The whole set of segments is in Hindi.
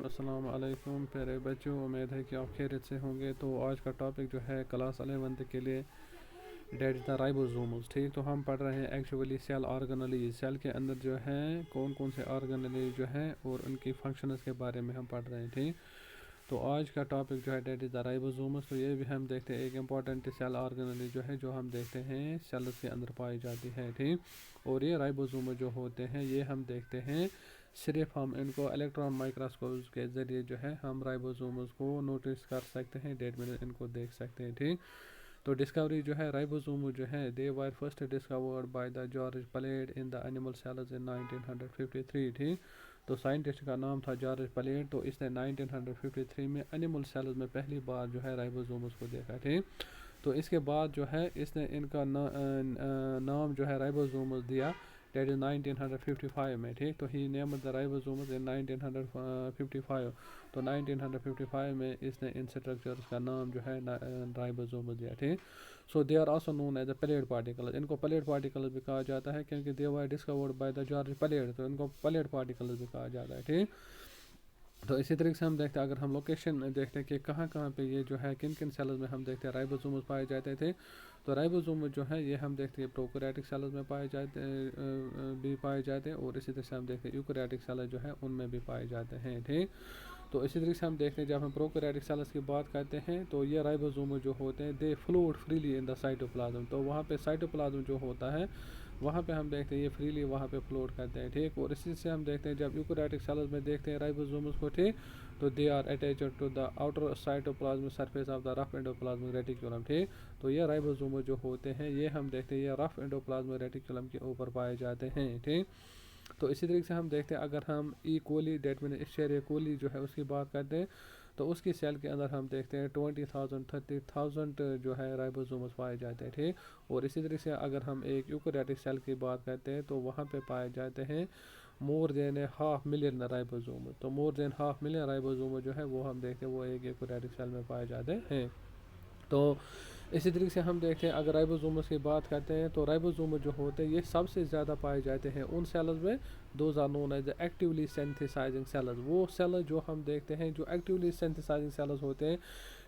अस्सलाम वालेकुम प्यारे बच्चों, उम्मीद है कि आप खैरियत से होंगे। तो आज का टॉपिक जो है क्लास 11th के लिए डेट इज़ द राइबोसोम्स। ठीक, तो हम पढ़ रहे हैं एक्चुअली सेल ऑर्गेनेलीज। सेल के अंदर जो है कौन कौन से ऑर्गेनेलीज जो हैं और उनकी फंक्शंस के बारे में हम पढ़ रहे हैं। ठीक, तो आज का टॉपिक जो है डेट इज़ द राइबोसोम्स। तो ये भी हम देखते हैं एक इम्पॉर्टेंट सेल ऑर्गेनेली जो है जो हम देखते हैं सेल्स के अंदर पाई जाती है। ठीक, और ये राइबोसोम जो होते हैं ये हम देखते हैं सिर्फ हम इनको इलेक्ट्रॉन माइक्रोस्कोप के ज़रिए जो है हम राइबोसोम्स को नोटिस कर सकते हैं, डेट में इनको देख सकते हैं। ठीक, तो डिस्कवरी जो है राइबोसोम जो है they were first discovered by the George Palade in the animal cells in 1953। ठीक, तो साइंटिस्ट का नाम था जॉर्ज प्लेट। तो इसने 1953 में एनिमल सेल्स में पहली बार जो है राइबोसोम्स को देखा। ठीक, तो इसके बाद जो है इसने इनका नाम जो है राइबोसोम्स दिया, डेट इज 1955 में। ठीक, तो ही नेम द राइबोसोम्स इन 1955। तो 1955 में इसने इन स्ट्रक्चर्स का नाम जो है राइबोसोम्स दिया। ठीक, so they are also known as the Palade particles. इनको प्लेट पार्टिकल्स भी कहा जाता है क्योंकि they were discovered by the George Palade, तो इनको प्लेट पार्टिकल्स भी कहा जाता है। ठीक, तो इसी तरीके से हम देखते हैं, अगर हम लोकेशन देखते हैं कि कहाँ कहाँ पे ये जो है किन किन सेल्स में हम देखते हैं राइबोसोम्स पाए जाते थे। तो राइबोसोम जो है ये हम देखते हैं प्रोकैरियोटिक सेल्स में पाए जाते भी पाए जाते हैं, और इसी तरह से हम देखते हैं यूकैरियोटिक सेल्स जो है उनमें भी पाए जाते हैं। ठीक, तो इसी तरीके से हम देखते हैं जब हम प्रोकैरियोटिक सेल्स की बात करते हैं तो ये राइबोसोम जो होते हैं दे float freely in the cytoplasm. तो वहाँ पे साइटोप्लाज्म जो होता है वहाँ पे हम देखते हैं ये फ्रीली वहाँ पे फ्लोट करते हैं। ठीक, और इसी से हम देखते हैं जब यूकैरियोटिक सेल्स में देखते हैं राइबोसोम्स को। ठीक, तो they are attached to the outer cytoplasmic surface of the rough endoplasmic reticulum. ठीक, तो ये राइबोसोम जो होते हैं ये हम देखते हैं ये रफ एंडोप्लाज्मिक रेटिकुलम के ऊपर पाए जाते हैं। ठीक, तो इसी तरीके से हम देखते हैं अगर हम ई कोली डेट में एस्चेरिया कोली जो है उसकी बात करते हैं तो उसकी सेल के अंदर हम देखते हैं 20,000 30,000 जो है राइबोसोम्स पाए जाते हैं। ठीक, और इसी तरीके से अगर हम एक यूकैरियोटिक सेल की बात करते हैं तो वहाँ पे पाए जाते हैं मोर देन 500,000 राइबोसोम। तो मोर देन 500,000 राइबोसोम जो है वो हम देखते हैं वो एक यूकैरियोटिक सेल में पाए जाते हैं। तो इसी तरीके से हम देखते हैं अगर राइबोसोम्स की बात करते हैं तो राइबोसोम जो होते हैं ये सबसे ज़्यादा पाए जाते हैं उन सेल्स में those are known as actively synthesising cells. वो सेल जो हम देखते हैं जो एक्टिवली सिंथेसाइजिंग सेल्स होते हैं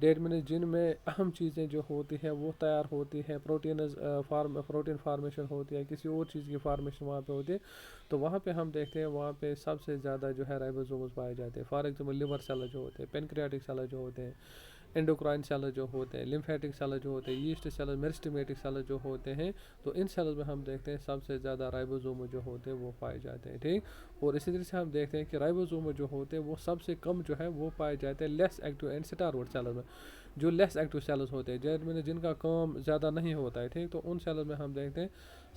डेट में जिनमें अहम चीज़ें जो होती है वो तैयार होती है, प्रोटीन फार्मेशन होती है, किसी और चीज़ की फार्मेशन वहाँ पे होती है। तो वहाँ पे हम देखते हैं वहाँ पे सबसे ज़्यादा जो है राइबोसोम्स पाए जाते हैं। फॉर एग्जाम्पल लिवर सेल जो होते हैं, पेनक्रियाटिक सेल जो होते हैं, एंडोक्राइन सेल जो होते हैं, लिम्फेटिक सेल जो होते हैं, यीस्ट सेल, मेरिस्टेमेटिक सेल जो होते हैं, तो इन सेल्स में हम देखते हैं सबसे ज़्यादा राइबोसोम जो होते हैं वो पाए जाते हैं। ठीक, और इसी तरह से हम देखते हैं कि राइबोसोम जो होते हैं वो सबसे कम जो है वो पाए जाते हैं लेस एक्टिव एंड स्टार्वर्ड सेल में। जो लेस एक्टिव सेल्स होते हैं जिनका काम ज़्यादा नहीं होता है। ठीक, तो उन सेल्स में हम देखते हैं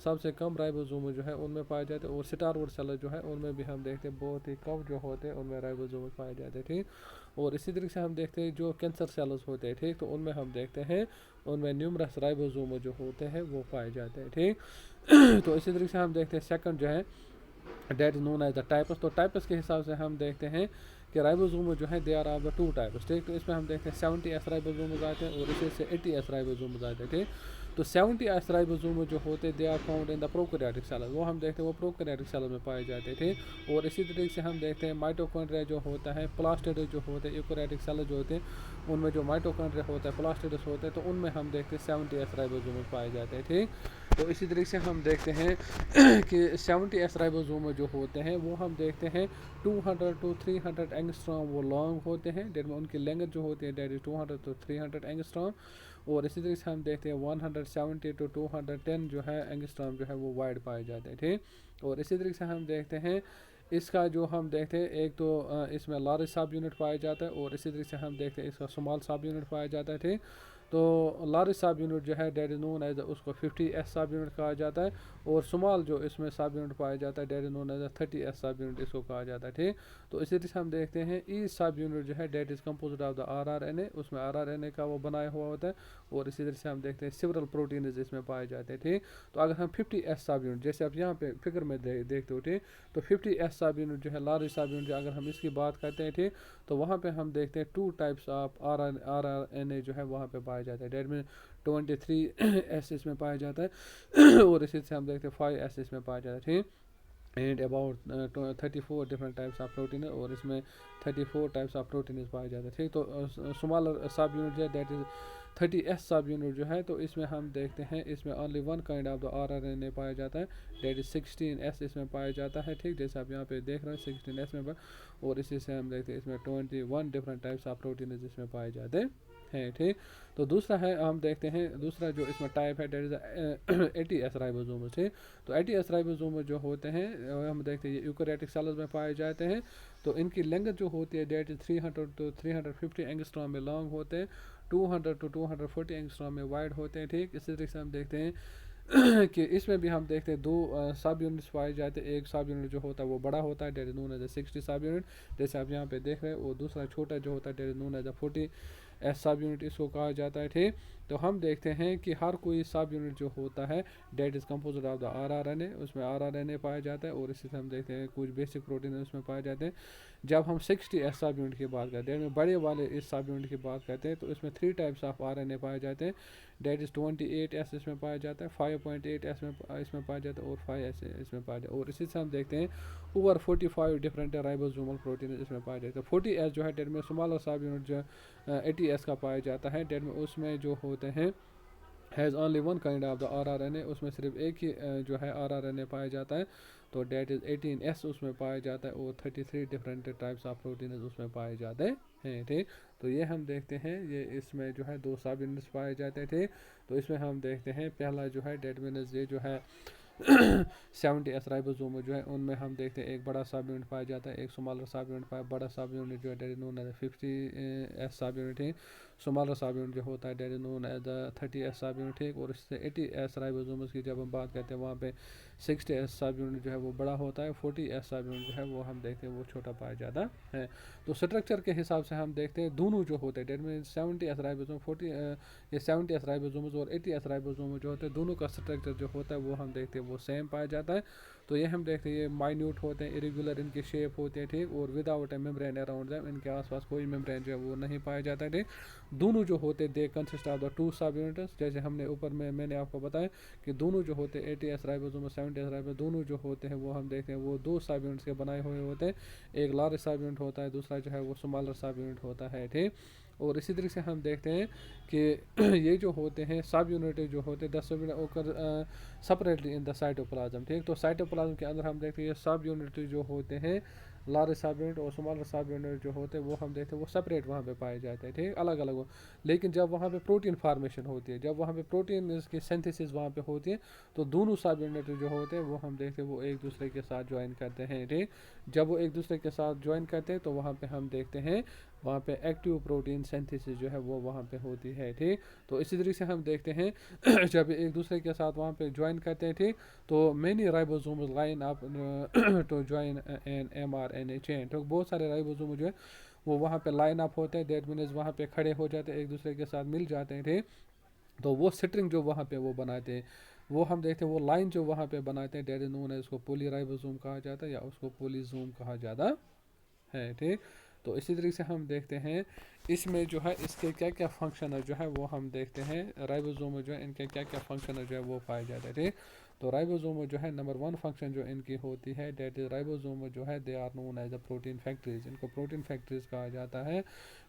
सबसे कम राइबोसोम जो है उनमें पाए जाते हैं, और स्टार्वर्ड सेल जो है उनमें भी हम देखते हैं बहुत ही कम जो होते हैं उनमें राइबोसोम पाए जाते हैं। ठीक, और इसी तरीके से हम देखते हैं जो कैंसर सेल्स होते हैं। ठीक, तो उनमें हम देखते हैं उनमें न्यूमरस राइबोसोम जो होते हैं वो पाए जाते हैं। ठीक, तो इसी तरीके से हम देखते हैं सेकंड जो है that is known as the types. तो टाइपस के हिसाब से हम देखते हैं कि राइबोसोम जो है they are of the two types. ठीक, तो इसमें हम देखते हैं 70S राइबोसोम आते हैं और इसी से 80S राइबोसोम आते हैं। ठीक, तो 70S राइबोसोम जो होते हैं they are found in the prokaryotic cell, वो हम देखते हैं वो प्रोकैरियोटिक सेल में पाए जाते थे। और इसी तरीके से हम देखते हैं माइटोकॉन्ड्रिया जो होता है, प्लास्टिड जो होते हैं, यूकैरियोटिक सेल जो होते हैं उनमें जो माइटोकॉन्ड्रिया होता है, प्लास्टिड्स होते हैं, तो उनमें हम देखते हैं 70S राइबोसोम पाए जाते हैं। ठीक, तो इसी तरीके से हम देखते हैं कि 70S राइबोसोम जो होते हैं वो हम देखते हैं 200 to 300 एंगस्ट्रॉम वो लॉन्ग होते हैं, डेट में उनकी लेंथ जो होती है डेट इज 200 to 300 एंगस्ट्रॉम। और इसी तरीके से हम देखते हैं 170 to 210 जो है एंगस्ट्रॉम जो है वो वाइड पाए जाते हैं। ठीक, और इसी तरीके से हम देखते हैं इसका जो हम देखते हैं एक तो इसमें लार्ज सब यूनिट पाया जाता है, और इसी तरीके से हम देखते हैं इसका स्मॉल सब यूनिट पाया जाता है। ठीक, तो लार्ज सब यूनिट जो है डेट इज नोन एज उसको 50S सब यूनिट कहा जाता है, और स्मॉल जो इसमें सब यूनिट पाया जाता है that is known as 30S सब यूनिट इसको कहा जाता है। ठीक, तो इसी तरह से हम देखते हैं ई सब यूनिट जो है that is composed of the RRNA, उसमें RRNA का वो बनाया हुआ होता है, और इसी तरह से हम देखते हैं सिवरल प्रोटीन इसमें पाए जाते हैं। ठीक, तो अगर हम 50S सब यूनिट जैसे आप यहाँ पे फिगर में देखते हो, ठीक, तो 50S सब यूनिट जो है लार्ज सब यूनिट अगर हम इसकी बात करते हैं, ठीक, तो वहाँ पे हम देखते हैं 2 टाइप्स ऑफ RRNA जो है वहाँ पे पाया जाता है, डेट में 23S इसमें पाया जाता है और इसी से हम देखते हैं 5S इसमें पाया जाता है। ठीक, and about 34 different types of protein और इसमें 34 टाइप्स ऑफ प्रोटीन पाए जाते हैं। ठीक, तो स्मॉलर सब यूनिट जो है that is 30s subunit जो है, तो इसमें हम देखते हैं इसमें only one kind of the RNA पाया जाता है, दैट इज़ 16S इसमें पाया जाता है। ठीक, जैसे आप यहाँ पे देख रहे हैं 16S में और इसी से हम देखते हैं इसमें 21 डिफरेंट टाइप्स ऑफ प्रोटीन इसमें पाए जाते हैं। ठीक, तो दूसरा है हम देखते हैं दूसरा जो इसमें टाइप है दैट इज़ 80S राइबोसोम। ठीक, तो 80S राइबोसोम जो होते हैं हम देखते हैं ये यूकेरियोटिक सेल्स में पाए जाते हैं। तो इनकी लेंथ जो होती है दैट इज़ 300 टू 350 एंगस्ट्रॉम में लॉन्ग होते हैं, 200 टू 240 एंगस्ट्रॉम में वाइड होते हैं। ठीक, इसी तरीके से हम देखते हैं कि इसमें भी हम देखते हैं दो सब यूनिट्स पाए जाते हैं। एक सब यूनिट जो होता है वो बड़ा होता है, that is known as a 60 सब यूनिट, जैसे आप यहाँ पे देख रहे हैं, और दूसरा छोटा जो होता है that is known as a 40 सब यूनिट इसको कहा जाता है। ठीक, तो हम देखते हैं कि हर कोई सब यूनिट जो होता है that is composed of the RNA, उसमें RNA पाया जाता है, और इसी से हम देखते हैं कुछ बेसिक प्रोटीन उसमें पाए जाते हैं। जब हम 60S सब यूनिट की बात करते हैं, बड़े वाले इस सब यूनिट की बात करते हैं, तो इसमें 3 टाइप्स ऑफ RNA पाए जाते हैं, डेट इज़ 28S इसमें पाया जाता है, 5.8S में इसमें पाया जाता है, और 5S इसमें पाया जाता है, और इसी से हम देखते हैं ओवर 45 डिफरेंट राइबोसोमल प्रोटीन इसमें पाया जाता है। 40S जो है डेट में स्मॉलर सब यूनिट जो 80S का पाया जाता है, डेट में उसमें जो होते हैं has only one kind of the RNA, उसमें सिर्फ एक ही जो है RNA पाया जाता है, तो डेट इज़ 18S उसमें पाया जाता है, और 33 डिफरेंट टाइप्स ऑफ प्रोटीन उसमें पाए जाते हैं। ठीक, तो ये हम देखते हैं ये इसमें जो है दो सब यूनिट्स पाए जाते हैं। ठीक, तो इसमें हम देखते हैं पहला जो है डेट मीन्स ये जो है 70S राइबोसोम जो है उनमें हम देखते हैं एक बड़ा सब यूनिट पाया जाता है, एक स्मॉलर सब यूनिट पाया, बड़ा सब यूनिट जो है डेट नोन एज 50S सब यूनिट है, स्मॉलर सब यूनिट जो होता है डेट नोन एज 30S सब यूनिट है, और इससे 80S राइबोसोम की जब हम बात करते हैं वहाँ पे 60S सब यूनिट जो है वो बड़ा होता है, 40S सब यूनिट जो है वो हम देखते हैं वो छोटा पाया जाता है। तो स्ट्रक्चर के हिसाब से हम देखते हैं दोनों जो होते हैं डेट में 70S राइबोसोम 40 ये 70S राइबोसोम और 80S राइबोसोम जो होते हैं दोनों का स्ट्रक्चर जो होता है वो हम देखते हैं वो सेम पाया जाता है। तो ये हम देखते हैं ये माइन्यूट होते हैं, इरेगुलर इनकी शेप होती है। ठीक, और विदाउट ए मेम्ब्रेन अराउंड देम, इनके आसपास कोई मेम्ब्रेन जो है वो नहीं पाया जाता है। ठीक, दोनों जो होते हैं दे कंसिस्ट ऑफ द 2 सब यूनिट्स, जैसे हमने ऊपर में मैंने आपको बताया कि दोनों जो होते हैं 80S राइबोसोम और 70S राइबोसोम दोनों जो होते हैं वो हम देखते हैं वो 2 सब यूनिट्स के बनाए हुए होते हैं, एक लार्ज सब यूनिट होता है, दूसरा जो है वो स्मॉलर सब यूनिट होता है। ठीक, और इसी तरीके से हम देखते हैं कि ये जो होते हैं सब यूनिट जो होते हैं 10 ओकर सेपरेटली इन द साइटोप्लाज्म। ठीक, तो साइटोप्लाज्म के अंदर हम देखते हैं सब यूनिट जो होते हैं लार्ज सब यूनिट और स्मॉलर सब यूनिट जो होते हैं वो हम देखते हैं वो सेपरेट वहाँ पे पाए जाते हैं। ठीक, अलग अलग हो, लेकिन जब वहाँ पे प्रोटीन फार्मेशन होती है, जब वहाँ पे प्रोटीन की सिंथेसिस वहाँ पे होती है, तो दोनों सब यूनिट जो होते हैं वो हम देखते हैं वो एक दूसरे के साथ ज्वाइन करते हैं। ठीक, जब वो एक दूसरे के साथ ज्वाइन करते हैं तो वहाँ पे हम देखते हैं वहाँ पे एक्टिव प्रोटीन सिंथेसिस जो है वो वहाँ पे होती है। ठीक, तो इसी तरीके से हम देखते हैं जब एक दूसरे के साथ वहाँ पे ज्वाइन करते हैं, ठीक, तो many ribosomes line up to join an mRNA chain. तो बहुत सारे राइबोसोम जो है वो वहाँ पे लाइन अप होते हैं, दैट मीन्स वहाँ पे खड़े हो जाते हैं, एक दूसरे के साथ मिल जाते हैं। ठीक, तो वो स्ट्रिंग जो वहाँ पे वो बनाते हैं वो हम देखते हैं वो लाइन जो वहाँ पे बनाते हैं डेट इज नोन है, उसको पोलीराइबोसोम कहा जाता है या उसको पोलीजोम कहा जाता है। ठीक, तो इसी तरीके से हम देखते हैं इसमें जो है इसके क्या क्या फंक्शन है जो है वो हम देखते हैं राइबोसोम में जो है इनके क्या क्या फंक्शन है जो है वो पाए जाते हैं। ठीक, तो राइबोसोम जो है नंबर 1 फंक्शन जो इनकी होती है डेट इज राइबोसोम जो है they are known as a protein factories, इनको प्रोटीन फैक्ट्रीज कहा जाता है,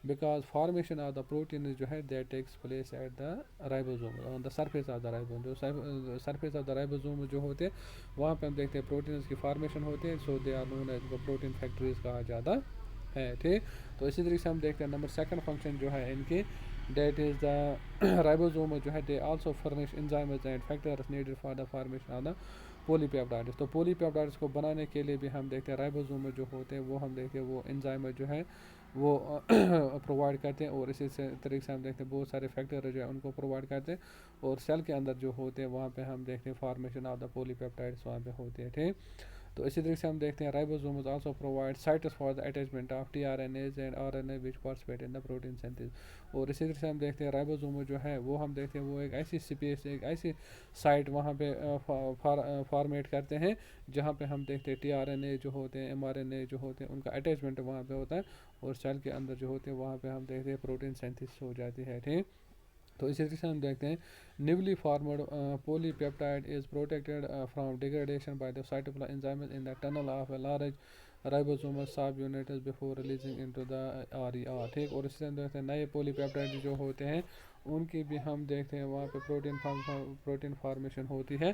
because formation of the protein जो है that takes place at the ribosome on the surface of the ribosome, जो सरफेस ऑफ द राइबोसोम जो होते हैं वहाँ पे हम देखते हैं प्रोटीन की फॉर्मेशन होते हैं, so they are known as protein factories कहा जाता है। ठीक, तो इसी तरीके से हम देखते हैं नंबर 2 फंक्शन जो है इनकी डेट इज द राइबोसोम जो है they also furnish enzymes and factors needed for the formation of the polypeptides. तो पॉलीपेप्टाइड्स को बनाने के लिए भी हम देखते हैं राइबोसोम जो होते हैं वो हम देखते हैं वो एंजाइम जो है वो प्रोवाइड करते हैं, और इसी से तरीके से हम देखते हैं बहुत सारे फैक्टर जो है उनको प्रोवाइड करते हैं, और सेल के अंदर जो होते हैं वहाँ पे हम देखते हैं फॉर्मेशन ऑफ द पॉलीपेप्टाइड्स वहाँ पे होती है। ठीक, तो इसी तरीके से हम देखते हैं ribosomes also provide sites for the attachment of tRNAs and RNA which participate in the protein synthesis. और इसी तरीके से हम देखते हैं राइबोसोम जो है वो हम देखते हैं वो एक ऐसी स्पेस एक ऐसी साइट वहाँ पे फॉर्मेट करते हैं जहाँ पे हम देखते हैं टीआरएनए जो होते हैं एमआरएनए जो होते हैं उनका अटैचमेंट वहाँ पे होता है, और सेल के अंदर जो होते हैं वहाँ पे हम देखते हैं प्रोटीन सिंथेसिस हो जाती है। ठीक, तो इसी तरीके से हम देखते हैं newly formed polypeptide is protected from degradation by the cytoplasmic enzymes in the tunnel of a large ribosomal subunits before releasing into the RER। ठीक, और इसी तरह हम देखते हैं नए पोलीपेप्टाइड जो होते हैं उनकी भी हम देखते हैं वहाँ पे प्रोटीन फार्मेशन होती है।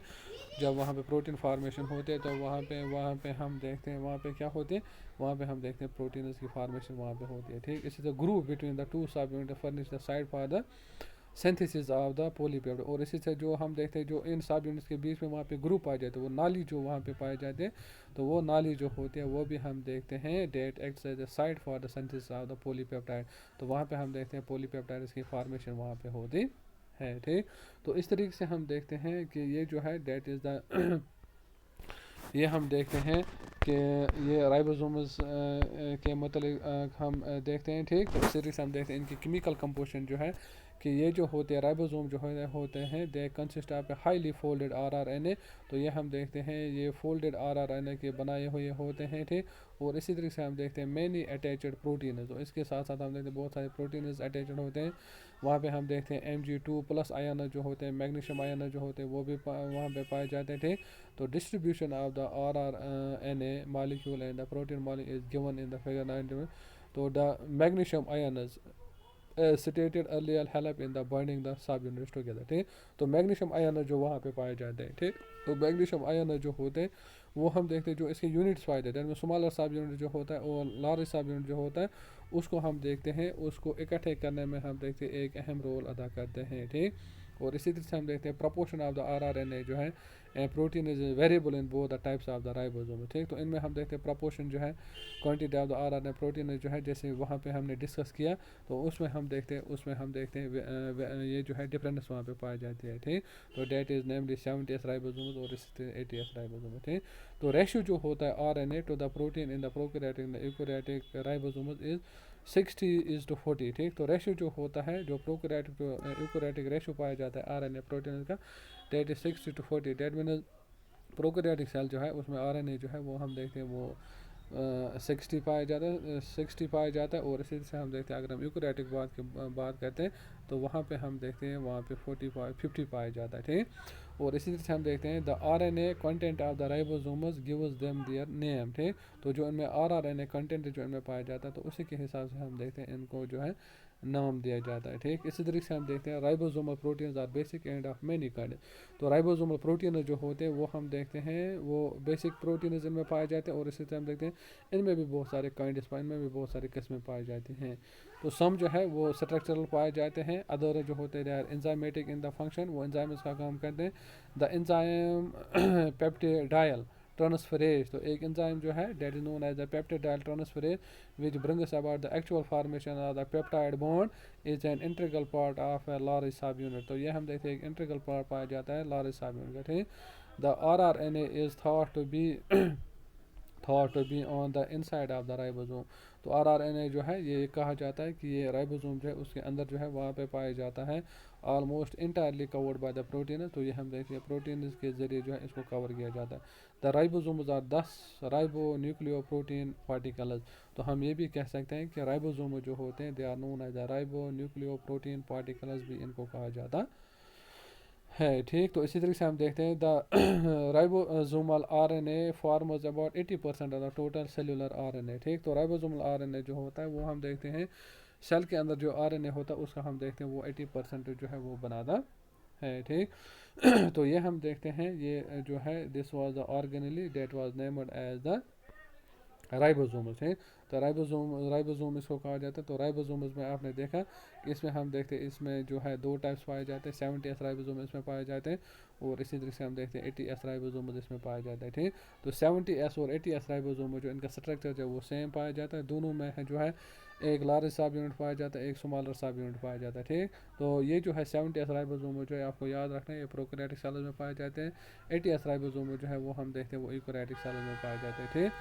जब वहाँ पे प्रोटीन फार्मेशन होते हैं तो वहाँ पे हम देखते हैं वहाँ पे क्या होते हैं, वहाँ पे हम देखते हैं प्रोटीन्स की फार्मेशन वहाँ पे होती है। ठीक, इसी तरह ग्रुप बिटवीन द टू सब unit furnish the side for the synthesis of the polypeptide. और इसी से जो हम देखते हैं जो इन सब यूनिट्स के बीच में वहाँ पे ग्रुप आ जाते हैं, वो नाली जो वहाँ पे पाए जाते हैं, तो वो नाली जो होती है वो भी हम देखते हैं that acts as a site for the synthesis of the polypeptide. तो वहाँ पे हम देखते हैं पोलीपेप्टाइड्स की फार्मेशन वहाँ पे होती है। ठीक, तो इस तरीके से हम देखते हैं कि ये जो है डेट इज़ द ये हम देखते हैं कि ये राइबोसोम्स के मतलब हम देखते हैं। ठीक, तो इस तरीके से हम देखते हैं इनकी केमिकल कंपोजिशन जो है कि ये जो होते हैं राइबोसोम जो होते हैं they consist of a highly folded rRNA. तो ये हम देखते हैं ये फोल्डेड आरआरएनए के बनाए हुए होते हैं। ठीक, और इसी तरीके से हम देखते हैं मैनी अटैच्ड प्रोटीन। तो इसके साथ साथ हम देखते हैं बहुत सारे प्रोटीन अटैच्ड होते हैं। वहाँ पे हम देखते हैं Mg2+ आयन जो होते हैं, मैग्नीशियम आयन जो होते हैं वो भी वहाँ पे पाए जाते थे। तो distribution of the RRNA molecule and the protein molecule is given in the figure 9। तो the magnesium ions stated earlier help in the binding the सब यूनिट्स टुगेदर। ठीक, तो मैग्नीशियम आयन जो वहाँ पे पाए जाते हैं। ठीक, तो मैग्नीशियम आयन जो होते हैं वो हम देखते हैं जो इसके यूनिट्स पाए जाते हैं उनमें स्मॉलर सब यूनिट जो होता है और लार्ज सब यूनिट जो होता है उसको हम देखते हैं, उसको इकट्ठे करने में हम देखते हैं एक अहम रोल अदा करते हैं। ठीक, और इसी तरह से हम देखते हैं प्रोपोर्शन ऑफ द आरआरएनए जो है protein is variable in both the types of the ribosome. ठीक, तो इनमें हम देखते हैं प्रोपोर्शन जो है quantity of the rRNA protein जो है जैसे वहाँ पे हमने डिस्कस किया, तो उसमें हम देखते हैं ये जो है डिफरेंस वहाँ पे पाई जाती है। ठीक, तो date is namely 70s ribosome और इसी तरह 80s राइबोसोम। ठीक, तो रेशियो जो होता है RNA to the protein in the prokaryotic eukaryotic ribosome is 60:40। ठीक, तो रेशियो जो होता है जो प्रोकैरियोटिक टू यूकैरियोटिक रेशियो पाया जाता है आरएनए प्रोटीन का that is 60:40। That mean prokaryotic cell जो है उसमें आरएनए जो है वो हम देखते हैं वो 60 पाया जाता है 60 पाया जाता है। और इसी से हम देखते हैं अगर हम यूकैरियोटिक बात करते हैं तो वहाँ पे हम देखते हैं वहाँ पे 50 पाया जाता है। ठीक, और इसी तरह से हम देखते हैं the RNA content of the ribosomes gives them their name. ठीक, तो जो इनमें आरआरएनए कंटेंट जो इनमें पाया जाता है तो उसी के हिसाब से हम देखते हैं इनको जो है नाम दिया जाता है। ठीक, इसी तरीके से हम देखते हैं ribosomal proteins are basic and of many kind. तो राइबोसोमल प्रोटीन जो होते हैं वो हम देखते हैं वो बेसिक प्रोटीन इनमें पाए जाते हैं और इसी तरह हम देखते हैं इनमें भी बहुत सारे काइंड्स इनमें भी बहुत सारी किस्में पाई जाती हैं। तो सम जो है वो स्ट्रक्चरल पाए जाते हैं, अदर जो होते हैं एंजाइमेटिक इन द फंक्शन, वो एंजाइम इसका काम करते हैं। द एंजाइम पेप्टिडाइल ट्रांसफरेज, तो एक एंजाइम जो है that is known as the peptidyl transferase which brings about the actual formation of the peptide bond is an integral part of a large subunit। तो ये हम देखते हैं एक integral part पाया जाता है large subunit का। ठीक, the RRNA is thought to be on the inside of the ribosome। तो RRNA जो है ये कहा जाता है कि ये राइबोसोम जो है उसके अंदर जो है वहाँ पे पाया जाता है almost entirely covered by the protein. तो ये हम देखते हैं प्रोटीन के ज़रिए जो है इसको कवर किया जाता है। The ribosomes are 10 ribonucleoprotein particles. तो हम ये भी कह सकते हैं कि राइबोसोम जो होते हैं they are known as the ribonucleoprotein particles भी इनको कहा जाता है। ठीक, तो इसी तरीके से हम देखते हैं the ribosomal RNA forms about 80% of the total cellular RNA. ठीक, तो राइबोसोमल आरएनए जो होता है वो हम देखते हैं सेल के अंदर जो आरएनए होता है उसका हम देखते हैं वो 80% जो है वो बनाता है। ठीक, तो ये हम देखते हैं ये जो है this was the organelle that was named as the ribosomes है। तो राइबोसोम इसको कहा जाता है। तो राइबोसोम्स में आपने देखा कि इसमें हम देखते हैं इसमें जो है दो टाइप्स पाए जाते हैं, 70s राइबोसोम इसमें पाए जाते हैं और इसी तरीके से हम देखते हैं 80s राइबोसोम इसमें पाया जाता है। ठीक, तो 70s और 80s राइबोसोम जो इनका स्ट्रक्चर जो वो सेम पाया जाता है, दोनों में है जो है एक लार्ज सब यूनिट पाया जाता है, एक स्मॉलर सब यूनिट पाया जाता है। ठीक, तो ये जो है 70s राइबोसोम जो है आपको याद रखना है ये प्रोकैरियोटिक सेल्स में पाए जाते हैं। 80s राइबोसोम जो है वो हम देखते हैं वो यूकैरियोटिक सेल्स में पाए जाते हैं। ठीक,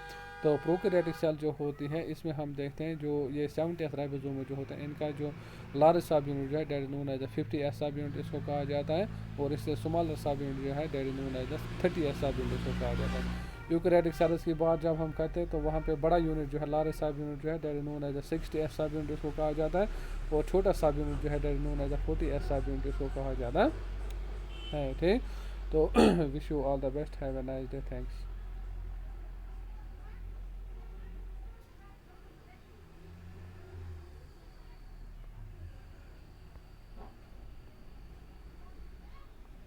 तो प्रोकैरियोटिक सेल जो होती है इसमें हम देखते हैं जो ये 70s राइबोसोम जो होते हैं इनका जो लार्ज सब यूनिट जो है that is known as the 50s सब यूनिट इसको कहा जाता है और इससे स्मॉलर सब यूनिट जो है that is known as the 30s सब यूनिट इसको कहा जाता है। यूकैरियोटिक सेल्स की बात जब हम करते हैं तो वहाँ पे बड़ा यूनिट जो है लार्ज सब यूनिट जो है that is known as 60S सब यूनिट इसको कहा जाता है, और छोटा सब यूनिट जो है that is known as 40S सब यूनिट इसको कहा जाता है, ठीक। तो wish you all the best, have a nice day, thanks.